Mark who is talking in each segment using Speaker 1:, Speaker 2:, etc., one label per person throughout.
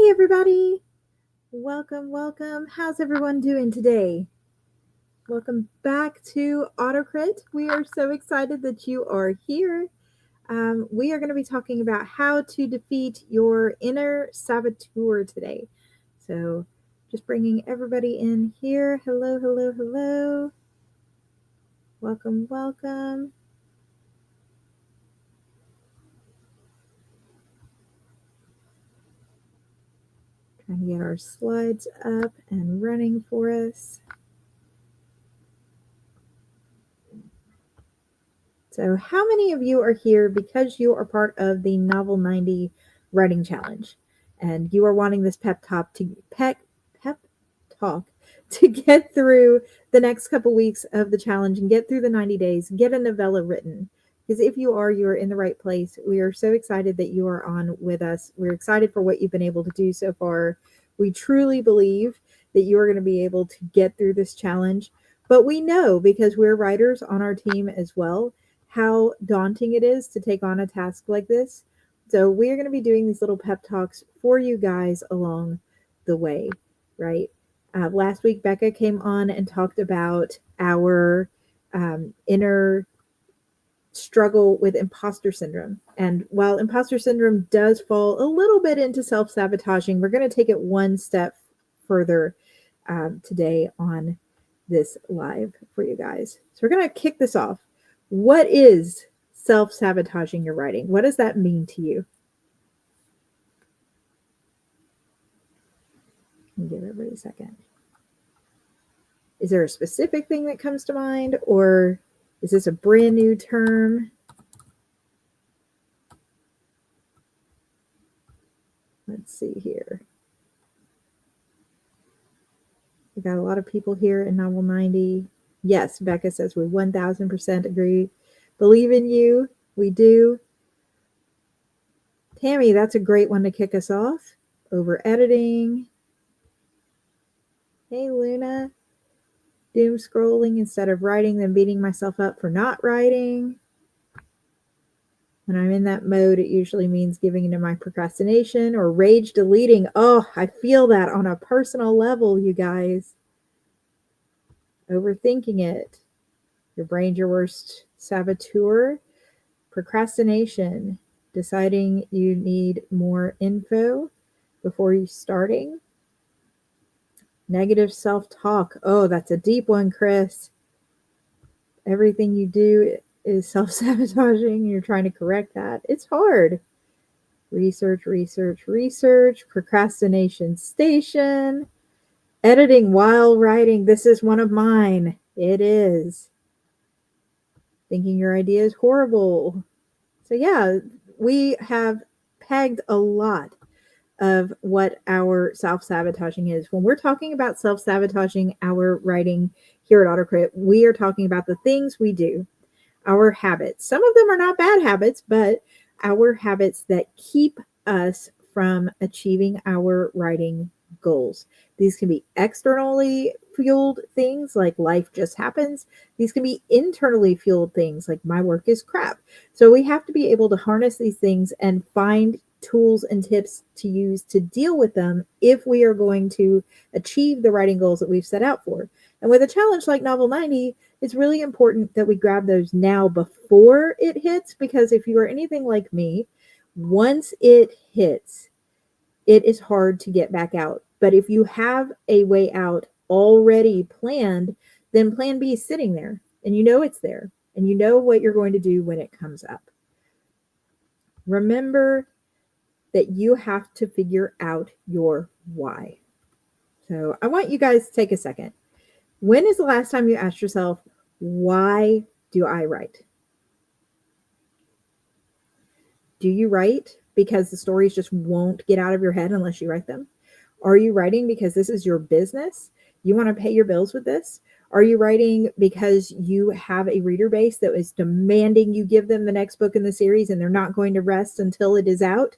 Speaker 1: Hey everybody, welcome. How's everyone doing today? Welcome back to AutoCrit. We are so excited that you are here. We are going to be talking about how to defeat your inner saboteur today. So just bringing everybody in here. Hello. Welcome. Trying to get our slides up and running for us. So how many of you are here because you are part of the Novel 90 Writing Challenge and you are wanting this pep talk to get through the next couple weeks of the challenge and get through the 90 days, get a novella written? Because if you are in the right place. We are so excited that you are on with us. We're excited for what you've been able to do so far. We truly believe that you are going to be able to get through this challenge. But we know, because we're writers on our team as well, how daunting it is to take on a task like this. So we are going to be doing these little pep talks for you guys along the way, right? Last week, Becca came on and talked about our inner struggle with imposter syndrome. And while imposter syndrome does fall a little bit into self-sabotaging, we're going to take it one step further today on this live for you guys. So we're going to kick this off. What is self-sabotaging your writing? What does that mean to you? Give everybody a second. Is there a specific thing that comes to mind, or is this a brand new term? Let's see here. We got a lot of people here in Novel 90. Yes, Becca says we 1000% agree. Believe in you. We do. Tammy, that's a great one to kick us off. Over editing. Hey, Luna. Doom scrolling instead of writing, then beating myself up for not writing. When I'm in that mode, it usually means giving into my procrastination or rage deleting. Oh, I feel that on a personal level, you guys. Overthinking it. Your brain's your worst saboteur. Procrastination. Deciding you need more info before you starting. Negative self-talk. Oh, that's a deep one, Chris. Everything you do is self-sabotaging. You're trying to correct that. It's hard. Research. Procrastination station. Editing while writing. This is one of mine. It is. Thinking your idea is horrible. So yeah, we have pegged a lot of what our self-sabotaging is. When we're talking about self-sabotaging our writing here at AutoCrit, we are talking about the things we do, our habits. Some of them are not bad habits, but our habits that keep us from achieving our writing goals. These can be externally fueled things like life just happens. These can be internally fueled things like my work is crap. So we have to be able to harness these things and find tools and tips to use to deal with them if we are going to achieve the writing goals that we've set out for. And with a challenge like Novel 90, it's really important that we grab those now before it hits, because if you are anything like me, once it hits, it is hard to get back out. But if you have a way out already planned, then plan B is sitting there and you know it's there and you know what you're going to do when it comes up. Remember that you have to figure out your why. So I want you guys to take a second. When is the last time you asked yourself, why do I write? Do you write because the stories just won't get out of your head unless you write them? Are you writing because this is your business? You want to pay your bills with this? Are you writing because you have a reader base that is demanding you give them the next book in the series and they're not going to rest until it is out?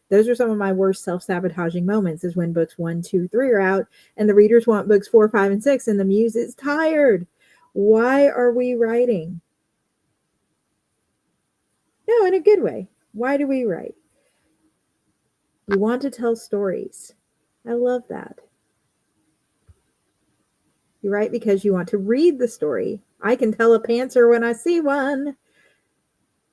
Speaker 1: Those are some of my worst self-sabotaging moments, is when books 1, 2, 3 are out and the readers want books 4, 5, and 6 and the muse is tired. Why are we writing? No, in a good way. Why do we write? We want to tell stories. I love that. You write because you want to read the story. I can tell a pantser when I see one.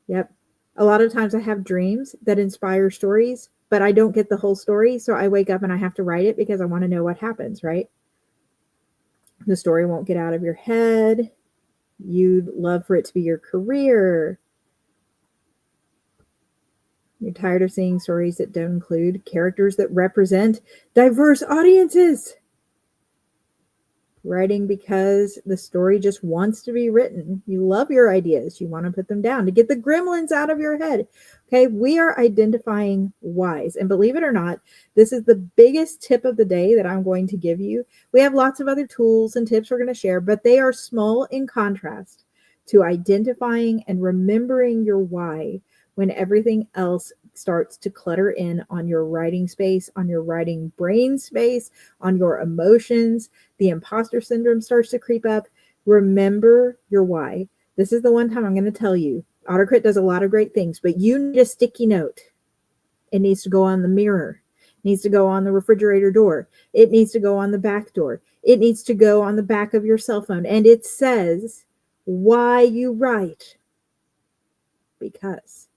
Speaker 1: Yep. A lot of times I have dreams that inspire stories, but I don't get the whole story. So I wake up and I have to write it because I want to know what happens, right? The story won't get out of your head. You'd love for it to be your career. You're tired of seeing stories that don't include characters that represent diverse audiences. Writing because the story just wants to be written. You love your ideas. You want to put them down to get the gremlins out of your head. Okay, we are identifying whys. And believe it or not, this is the biggest tip of the day that I'm going to give you. We have lots of other tools and tips we're going to share, but they are small in contrast to identifying and remembering your why when everything else starts to clutter in on your writing space, on your writing brain space, on your emotions. The imposter syndrome starts to creep up. Remember your why. This is the one time I'm going to tell you. AutoCrit does a lot of great things, but you need a sticky note. It needs to go on the mirror. It needs to go on the refrigerator door. It needs to go on the back door. It needs to go on the back of your cell phone. And it says why you write. Because.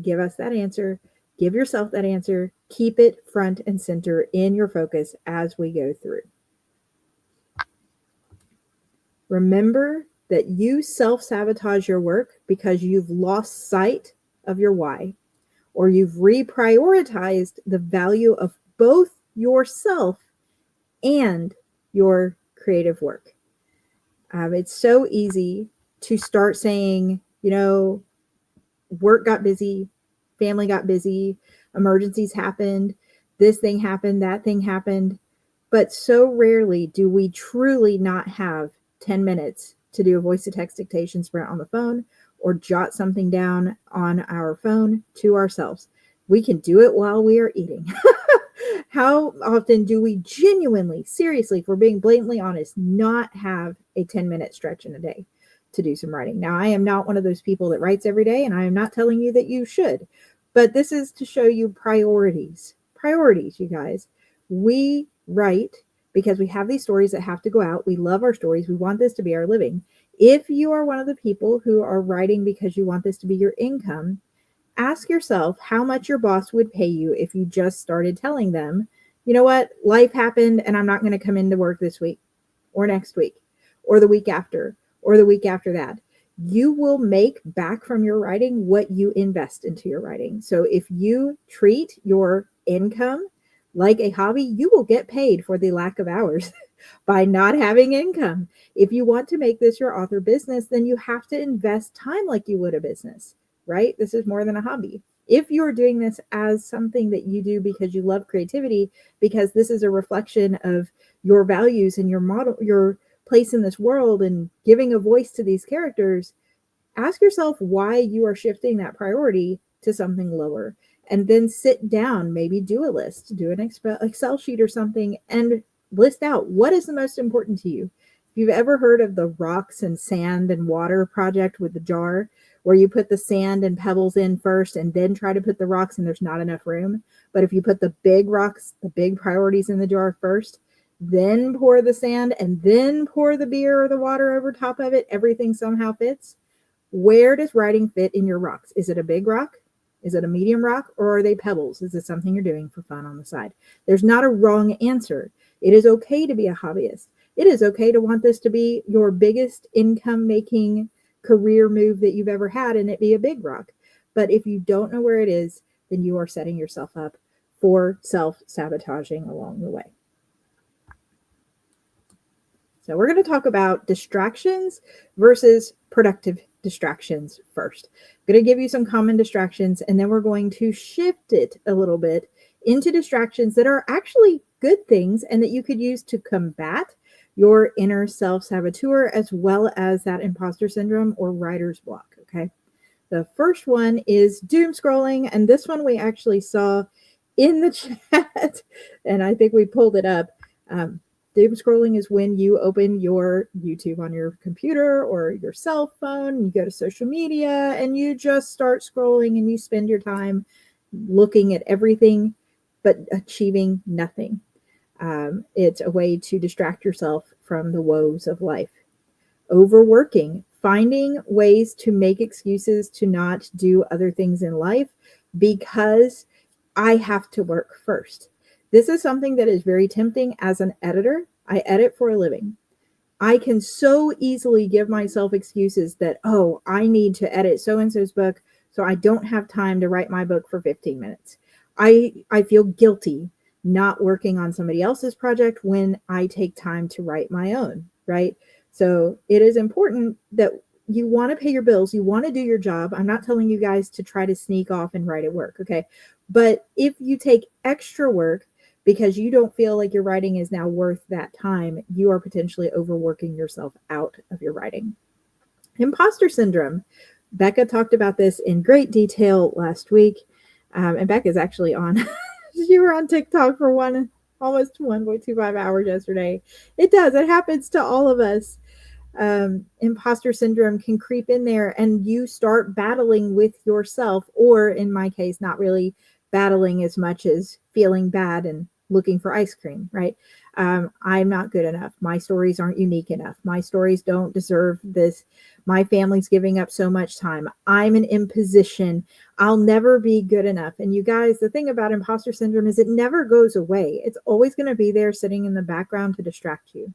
Speaker 1: Give us that answer. Give yourself that answer. Keep it front and center in your focus as we go through. Remember that you self-sabotage your work because you've lost sight of your why, or you've reprioritized the value of both yourself and your creative work. It's so easy to start saying, work got busy, family got busy, emergencies happened, this thing happened, that thing happened. But so rarely do we truly not have 10 minutes to do a voice to text dictation sprint on the phone or jot something down on our phone to ourselves. We can do it while we are eating. How often do we genuinely, seriously, if we're being blatantly honest, not have a 10-minute stretch in a day to do some writing? Now, I am not one of those people that writes every day, and I am not telling you that you should, but this is to show you priorities. Priorities, you guys. We write because we have these stories that have to go out. We love our stories. We want this to be our living. If you are one of the people who are writing because you want this to be your income, ask yourself how much your boss would pay you if you just started telling them, you know what, life happened and I'm not going to come into work this week or next week or the week after or the week after that. You will make back from your writing what you invest into your writing. So if you treat your income like a hobby, you will get paid for the lack of hours by not having income. If you want to make this your author business, then you have to invest time like you would a business, right? This is more than a hobby. If you're doing this as something that you do because you love creativity, because this is a reflection of your values and your model, your place in this world and giving a voice to these characters, ask yourself why you are shifting that priority to something lower. And then sit down, maybe do a list, do an Excel sheet or something, and list out what is the most important to you. If you've ever heard of the rocks and sand and water project with the jar, where you put the sand and pebbles in first and then try to put the rocks and there's not enough room. But if you put the big rocks, the big priorities in the jar first, then pour the sand and then pour the beer or the water over top of it, everything somehow fits. Where does writing fit in your rocks? Is it a big rock? Is it a medium rock? Or are they pebbles? Is it something you're doing for fun on the side? There's not a wrong answer. It is okay to be a hobbyist. It is okay to want this to be your biggest income making career move that you've ever had and it be a big rock. But if you don't know where it is, then you are setting yourself up for self-sabotaging along the way. So we're going to talk about distractions versus productive distractions first. I'm going to give you some common distractions, and then we're going to shift it a little bit into distractions that are actually good things and that you could use to combat your inner self-saboteur as well as that imposter syndrome or writer's block, okay? The first one is doom scrolling, and this one we actually saw in the chat, and I think we pulled it up. Doom scrolling is when you open your YouTube on your computer or your cell phone, you go to social media, and you just start scrolling and you spend your time looking at everything but achieving nothing. It's a way to distract yourself from the woes of life. Overworking, finding ways to make excuses to not do other things in life because I have to work first. This is something that is very tempting as an editor. I edit for a living. I can so easily give myself excuses that, oh, I need to edit so and so's book, so I don't have time to write my book for 15 minutes. I feel guilty not working on somebody else's project when I take time to write my own, right? So it is important that you want to pay your bills, you want to do your job. I'm not telling you guys to try to sneak off and write at work, okay? But if you take extra work because you don't feel like your writing is now worth that time, you are potentially overworking yourself out of your writing. Imposter syndrome. Becca talked about this in great detail last week. And Becca's actually on, you were on TikTok for almost 1.25 hours yesterday. It does. It happens to all of us. Imposter syndrome can creep in there and you start battling with yourself, or in my case, not really battling as much as feeling bad and looking for ice cream, right? I'm not good enough. My stories aren't unique enough. My stories don't deserve this. My family's giving up so much time. I'm an imposition. I'll never be good enough. And you guys, the thing about imposter syndrome is it never goes away. It's always going to be there sitting in the background to distract you.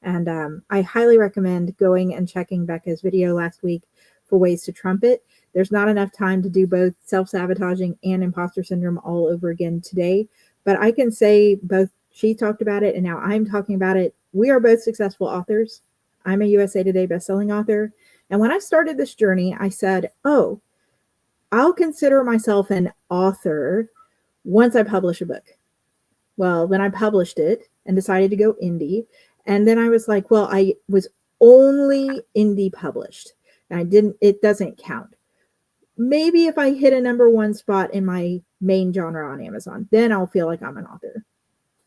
Speaker 1: And I highly recommend going and checking Becca's video last week for ways to trump it. There's not enough time to do both self-sabotaging and imposter syndrome all over again today. But I can say both she talked about it and now I'm talking about it. We are both successful authors. I'm a USA Today bestselling author. And when I started this journey, I said, oh, I'll consider myself an author once I publish a book. Well, then I published it and decided to go indie. And then I was like, well, I was only indie published. And it doesn't count. Maybe if I hit a #1 spot in my main genre on Amazon, then I'll feel like I'm an author.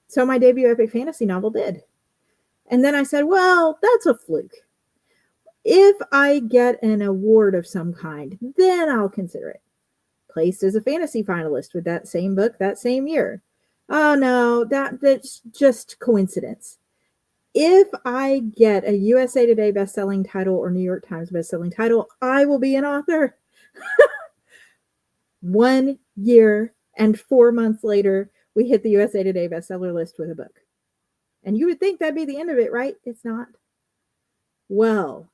Speaker 1: So my debut epic fantasy novel did. And then I said, well, that's a fluke. If I get an award of some kind, then I'll consider it. Placed as a fantasy finalist with that same book that same year. Oh no, that's just coincidence. If I get a USA Today bestselling title or New York Times bestselling title, I will be an author. 1 year and 4 months later, we hit the USA Today bestseller list with a book. And you would think that'd be the end of it, right? It's not. Well,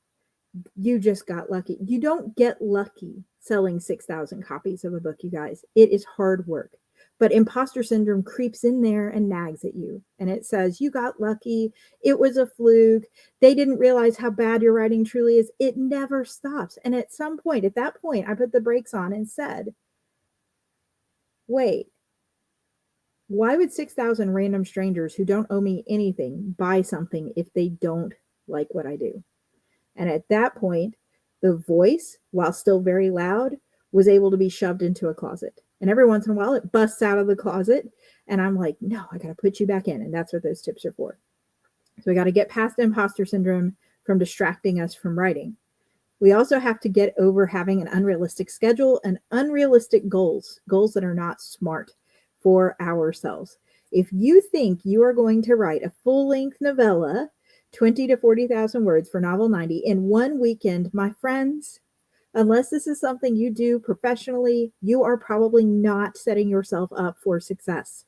Speaker 1: you just got lucky. You don't get lucky selling 6,000 copies of a book, you guys. It is hard work. But imposter syndrome creeps in there and nags at you. And it says, you got lucky. It was a fluke. They didn't realize how bad your writing truly is. It never stops. And at that point, I put the brakes on and said, wait, why would 6,000 random strangers who don't owe me anything buy something if they don't like what I do? And at that point, the voice, while still very loud, was able to be shoved into a closet. And every once in a while, it busts out of the closet. And I'm like, no, I got to put you back in. And that's what those tips are for. So we got to get past imposter syndrome from distracting us from writing. We also have to get over having an unrealistic schedule and unrealistic goals that are not smart for ourselves. If you think you are going to write a full-length novella, 20 to 40,000 words for novel 90 in one weekend, my friends, unless this is something you do professionally, you are probably not setting yourself up for success.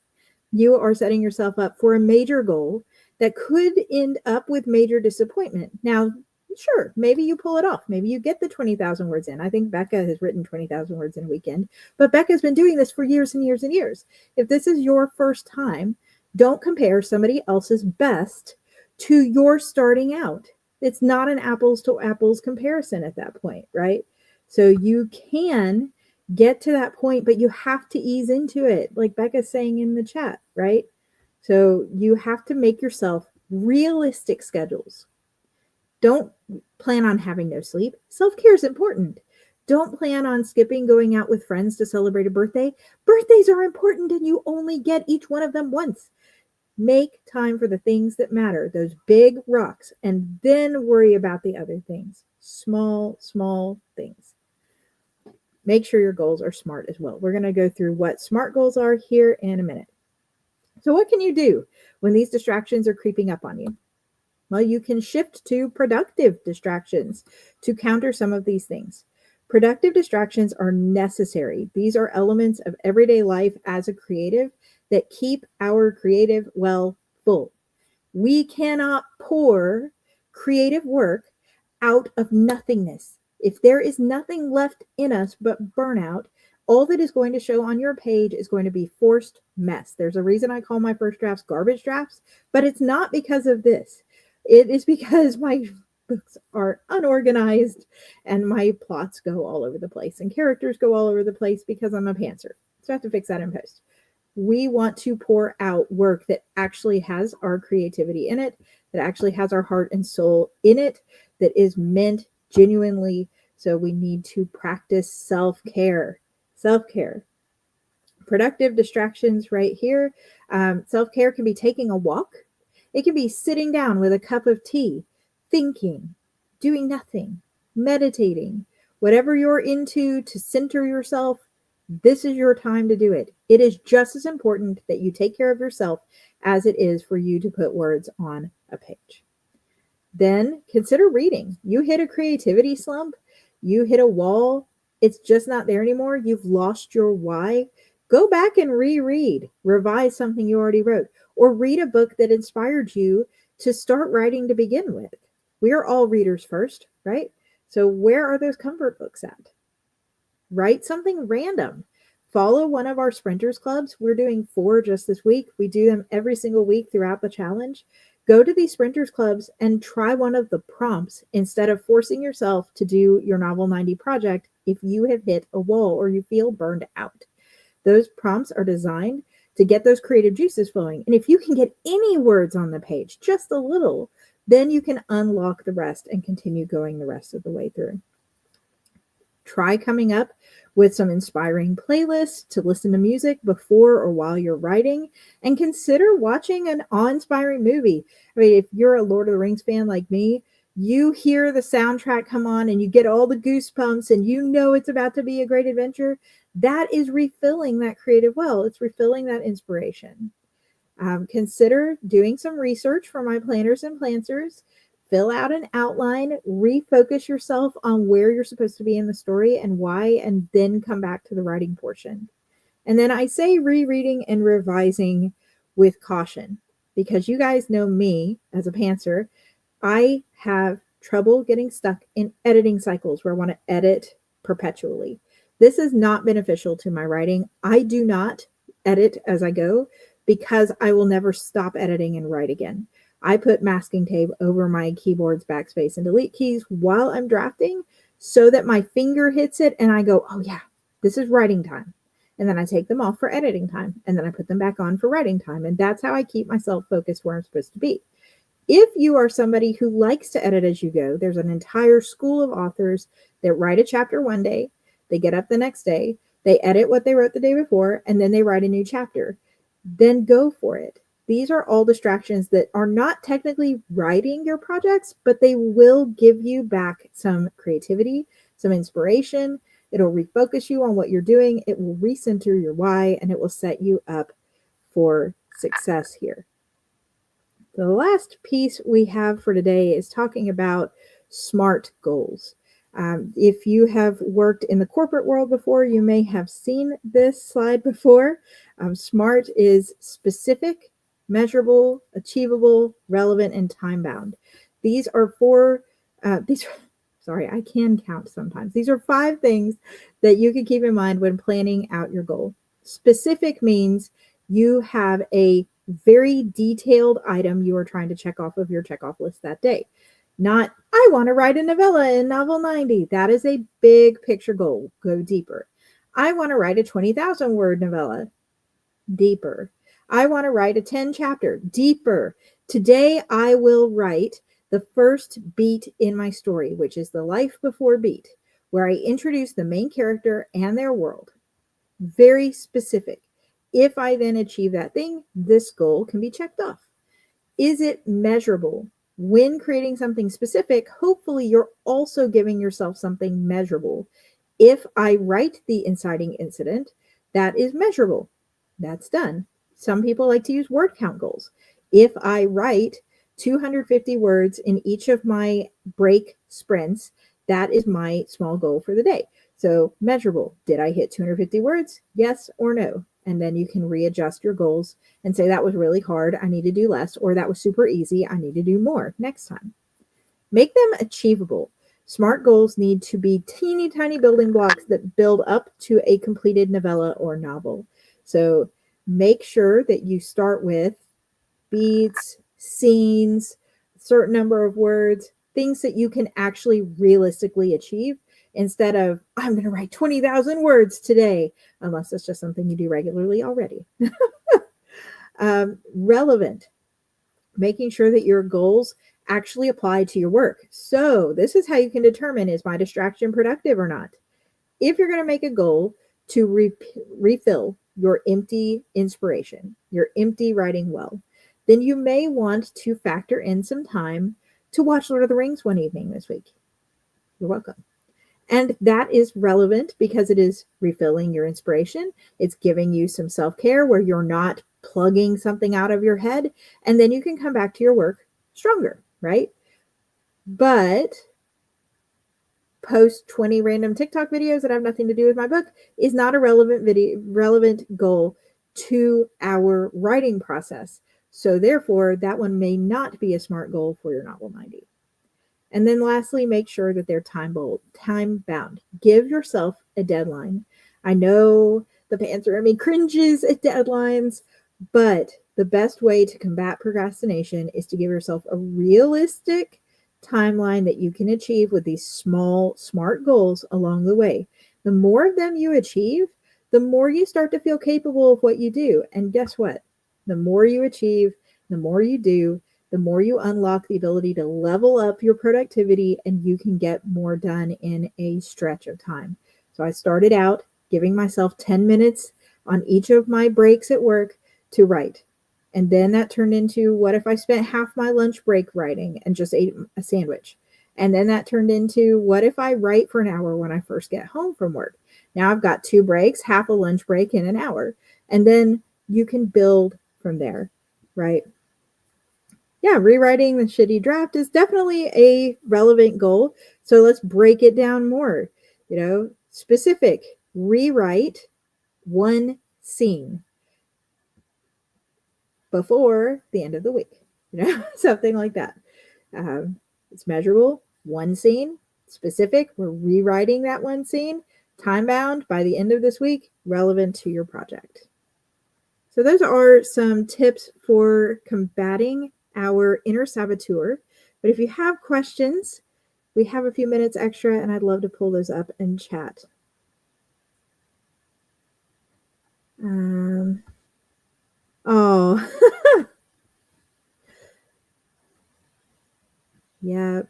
Speaker 1: You are setting yourself up for a major goal that could end up with major disappointment. Now, sure, maybe you pull it off. Maybe you get the 20,000 words in. I think Becca has written 20,000 words in a weekend, but Becca's been doing this for years and years and years. If this is your first time, don't compare somebody else's best to your starting out. It's not an apples to apples comparison at that point, right? So you can get to that point, but you have to ease into it, like Becca's saying in the chat, right? So you have to make yourself realistic schedules. Don't plan on having no sleep. Self-care is important. Don't plan on skipping going out with friends to celebrate a birthday. Birthdays are important and you only get each one of them once. Make time for the things that matter, those big rocks, and then worry about the other things. Small things. Make sure your goals are smart as well. We're going to go through what SMART goals are here in a minute. So what can you do when these distractions are creeping up on you? Well, you can shift to productive distractions to counter some of these things. Productive distractions are necessary. These are elements of everyday life as a creative that keep our creative well full. We cannot pour creative work out of nothingness. If there is nothing left in us but burnout, all that is going to show on your page is going to be forced mess. There's a reason I call my first drafts garbage drafts, but it's not because of this. It is because my books are unorganized and my plots go all over the place and characters go all over the place because I'm a pantser. So I have to fix that in post. We want to pour out work that actually has our creativity in it, that actually has our heart and soul in it, that is meant genuinely. So we need to practice self-care. Self-care. Productive distractions right here. Self-care can be taking a walk. It can be sitting down with a cup of tea, thinking, doing nothing, meditating, whatever you're into to center yourself. This is your time to do it. It is just as important that you take care of yourself as it is for you to put words on a page. Then consider reading. You hit a creativity slump, you hit a wall, it's just not there anymore. You've lost your why. Go back and reread, revise something you already wrote, or read a book that inspired you to start writing to begin with. We are all readers first, right? So where are those comfort books at? Write something random. Follow one of our sprinters clubs. We're doing 4 just this week. We do them every single week throughout the challenge. Go to these sprinters clubs and try one of the prompts instead of forcing yourself to do your Novel 90 project if you have hit a wall or you feel burned out. Those prompts are designed to get those creative juices flowing. And if you can get any words on the page, just a little, then you can unlock the rest and continue going the rest of the way through. Try coming up with some inspiring playlists to listen to music before or while you're writing, and consider watching an awe-inspiring movie. I mean, if you're a Lord of the Rings fan like me, you hear the soundtrack come on and you get all the goosebumps and you know it's about to be a great adventure. That is refilling that creative well. It's refilling that inspiration. Consider doing some research for my planners and planters. Fill out an outline, refocus yourself on where you're supposed to be in the story and why, and then come back to the writing portion. And then I say rereading and revising with caution, because you guys know me as a pantser. I have trouble getting stuck in editing cycles where I want to edit perpetually. This is not beneficial to my writing. I do not edit as I go because I will never stop editing and write again. I put masking tape over my keyboard's backspace and delete keys while I'm drafting so that my finger hits it and I go, oh yeah, this is writing time. And then I take them off for editing time and then I put them back on for writing time. And that's how I keep myself focused where I'm supposed to be. If you are somebody who likes to edit as you go, there's an entire school of authors that write a chapter one day, they get up the next day, they edit what they wrote the day before, and then they write a new chapter. Then go for it. These are all distractions that are not technically writing your projects, but they will give you back some creativity, some inspiration. It'll refocus you on what you're doing. It will recenter your why, and it will set you up for success here. The last piece we have for today is talking about SMART goals. If you have worked in the corporate world before, you may have seen this slide before. SMART is specific, measurable, achievable, relevant, and time-bound. These are sorry, I can count sometimes. These are 5 things that you can keep in mind when planning out your goal. Specific means you have a very detailed item you are trying to check off of your checkoff list that day. Not, I want to write a novella in Novel 90. That is a big picture goal. Go deeper. I want to write a 20,000 word novella. Deeper. I want to write a 10 chapter. Deeper. Today I will write the first beat in my story, which is the life before beat, where I introduce the main character and their world. Very specific. If I then achieve that thing, this goal can be checked off. Is it measurable? When creating something specific, hopefully you're also giving yourself something measurable. If I write the inciting incident, that is measurable. That's done. Some people like to use word count goals. If I write 250 words in each of my break sprints, that is my small goal for the day. So measurable. Did I hit 250 words? Yes or no? And then you can readjust your goals and say that was really hard. I need to do less, or that was super easy. I need to do more next time. Make them achievable. Smart goals need to be teeny tiny building blocks that build up to a completed novella or novel. So make sure that you start with beats, scenes, a certain number of words, things that you can actually realistically achieve instead of, I'm going to write 20,000 words today, unless it's just something you do regularly already. Relevant. Making sure that your goals actually apply to your work. So this is how you can determine, is my distraction productive or not? If you're going to make a goal to refill your empty inspiration, your empty writing well, then you may want to factor in some time to watch Lord of the Rings one evening this week. You're welcome. And that is relevant because it is refilling your inspiration. It's giving you some self-care where you're not plugging something out of your head, and then you can come back to your work stronger, right? But post 20 random TikTok videos that have nothing to do with my book is not a relevant goal to our writing process. So therefore, that one may not be a smart goal for your novel 90. And then lastly, make sure that they're time bound. Give yourself a deadline. I know the pantser in me cringes at deadlines, but the best way to combat procrastination is to give yourself a realistic timeline that you can achieve with these small, smart goals along the way. The more of them you achieve, the more you start to feel capable of what you do. And guess what? The more you achieve, the more you do, the more you unlock the ability to level up your productivity, and you can get more done in a stretch of time. So I started out giving myself 10 minutes on each of my breaks at work to write. And then that turned into, what if I spent half my lunch break writing and just ate a sandwich? And then that turned into, what if I write for an hour when I first get home from work? Now I've got 2 breaks, half a lunch break in an hour. And then you can build from there, right? Yeah, rewriting the shitty draft is definitely a relevant goal. So let's break it down more. Specific, rewrite one scene before the end of the week, something like that. It's measurable, one scene, specific, we're rewriting that one scene, time bound by the end of this week, relevant to your project. So those are some tips for combating our inner saboteur. But if you have questions, we have a few minutes extra, and I'd love to pull those up and chat. Yeah.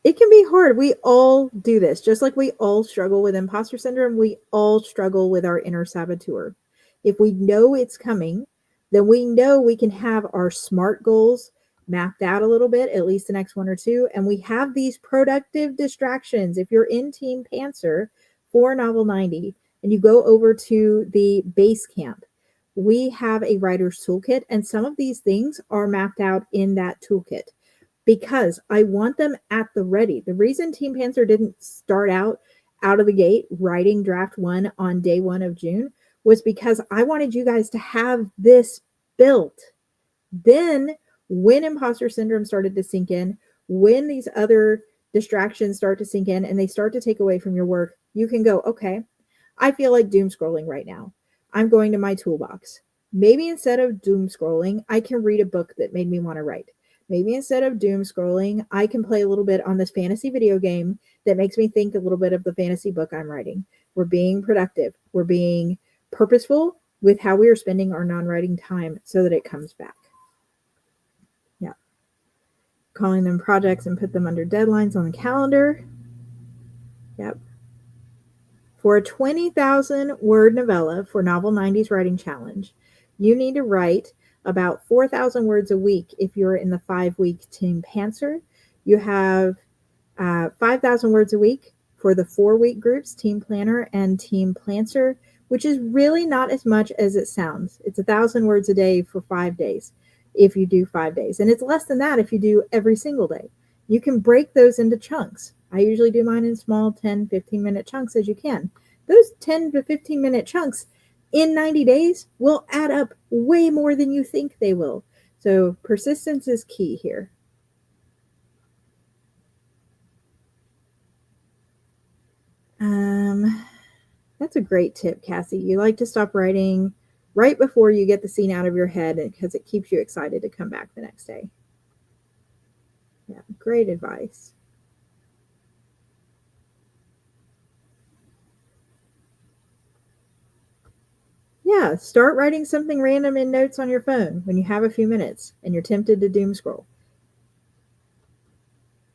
Speaker 1: It can be hard. We all do this. Just like we all struggle with imposter syndrome, we all struggle with our inner saboteur. If we know it's coming, then we know we can have our SMART goals mapped out a little bit, at least the next 1 or 2. And we have these productive distractions. If you're in Team Pantser for Novel 90 and you go over to the base camp, we have a writer's toolkit, and some of these things are mapped out in that toolkit, because I want them at the ready. The reason Team Pantser didn't start out of the gate writing draft 1 on day 1 of June was because I wanted you guys to have this built. Then when imposter syndrome started to sink in, when these other distractions start to sink in and they start to take away from your work, you can go, okay, I feel like doom scrolling right now. I'm going to my toolbox. Maybe instead of doom scrolling, I can read a book that made me want to write. Maybe instead of doom scrolling, I can play a little bit on this fantasy video game that makes me think a little bit of the fantasy book I'm writing. We're being productive. We're being purposeful with how we are spending our non-writing time so that it comes back. Yeah. Calling them projects and put them under deadlines on the calendar. Yep. For a 20,000 word novella for Novel 90's Writing Challenge, you need to write about 4,000 words a week if you're in the 5-week Team Pantser. You have 5,000 words a week for the 4-week groups, Team Planner and Team Pantser, which is really not as much as it sounds. It's 1,000 words a day for 5 days if you do 5 days. And it's less than that if you do every single day. You can break those into chunks. I usually do mine in small 10, 15-minute chunks as you can. Those 10 to 15-minute chunks in 90 days will add up way more than you think they will. So persistence is key here. That's a great tip, Cassie. You like to stop writing right before you get the scene out of your head because it keeps you excited to come back the next day. Yeah, great advice. Yeah, start writing something random in notes on your phone when you have a few minutes and you're tempted to doom scroll.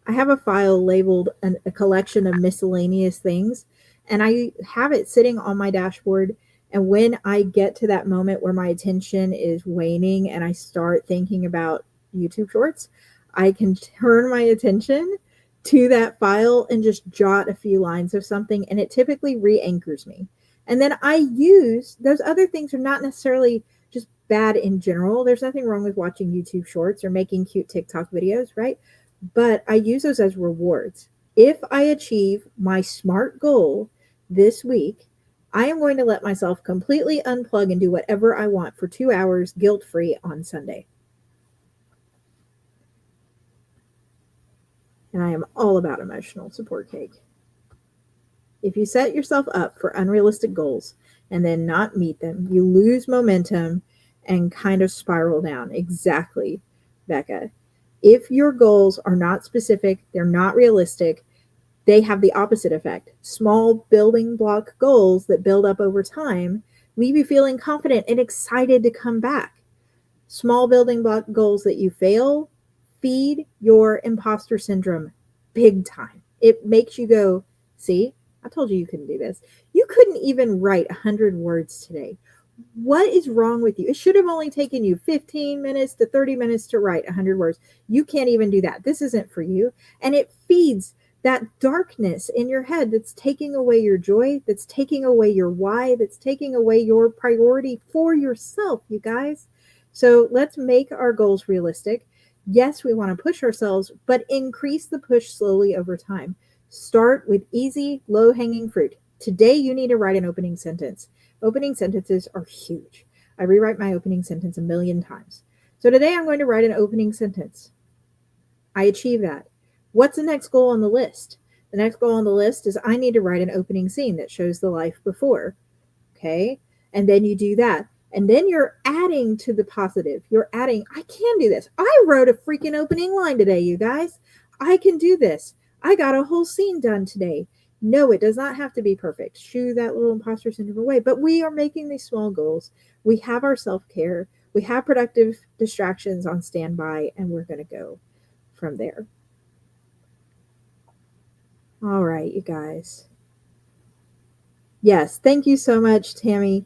Speaker 1: I have a file labeled a collection of miscellaneous things, and I have it sitting on my dashboard. And when I get to that moment where my attention is waning and I start thinking about YouTube shorts, I can turn my attention to that file and just jot a few lines of something, and it typically re anchors me. And then I use those other things are not necessarily just bad in general. There's nothing wrong with watching YouTube shorts or making cute TikTok videos, right? But I use those as rewards. If I achieve my SMART goal this week, I am going to let myself completely unplug and do whatever I want for 2 hours guilt free on Sunday. And I am all about emotional support cake. If you set yourself up for unrealistic goals and then not meet them, you lose momentum and kind of spiral down. Exactly, Becca. If your goals are not specific, they're not realistic, they have the opposite effect. Small building block goals that build up over time leave you feeling confident and excited to come back. Small building block goals that you fail feed your imposter syndrome big time. It makes you go, see, I told you you couldn't do this. You couldn't even write 100 words today. What is wrong with you? It should have only taken you 15 minutes to 30 minutes to write 100 words. You can't even do that. This isn't for you. And it feeds that darkness in your head that's taking away your joy, that's taking away your why, that's taking away your priority for yourself, you guys. So let's make our goals realistic. Yes, we want to push ourselves, but increase the push slowly over time. Start with easy, low hanging fruit. Today, you need to write an opening sentence. Opening sentences are huge. I rewrite my opening sentence a million times. So today, I'm going to write an opening sentence. I achieve that. What's the next goal on the list? The next goal on the list is I need to write an opening scene that shows the life before. Okay. And then you do that. And then you're adding to the positive. You're adding, I can do this. I wrote a freaking opening line today, you guys. I can do this. I got a whole scene done today. No, it does not have to be perfect. Shoo that little imposter syndrome away. But we are making these small goals. We have our self-care. We have productive distractions on standby, and we're going to go from there. All right, you guys. Yes, thank you so much, Tammy.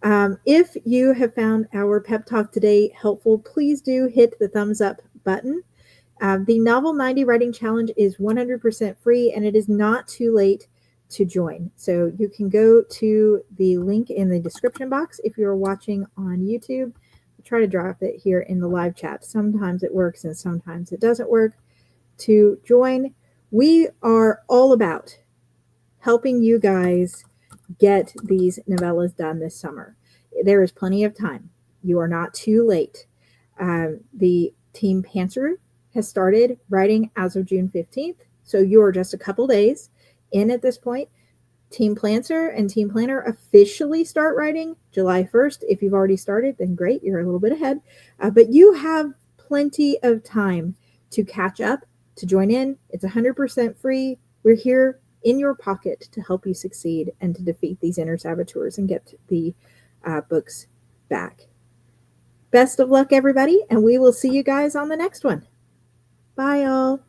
Speaker 1: If you have found our pep talk today helpful, please do hit the thumbs up button. The Novel 90 Writing Challenge is 100% free, and it is not too late to join. So you can go to the link in the description box if you're watching on YouTube. I'll try to drop it here in the live chat. Sometimes it works and sometimes it doesn't work. To join, we are all about helping you guys get these novellas done this summer. There is plenty of time. You are not too late. The Team Pantser has started writing as of June 15th. So you are just a couple days in at this point. Team Planter and Team Planner officially start writing July 1st. If you've already started, then great, you're a little bit ahead. But you have plenty of time to catch up, to join in. It's 100% free. We're here in your pocket to help you succeed and to defeat these inner saboteurs and get the books back. Best of luck, everybody, and we will see you guys on the next one. Bye, all.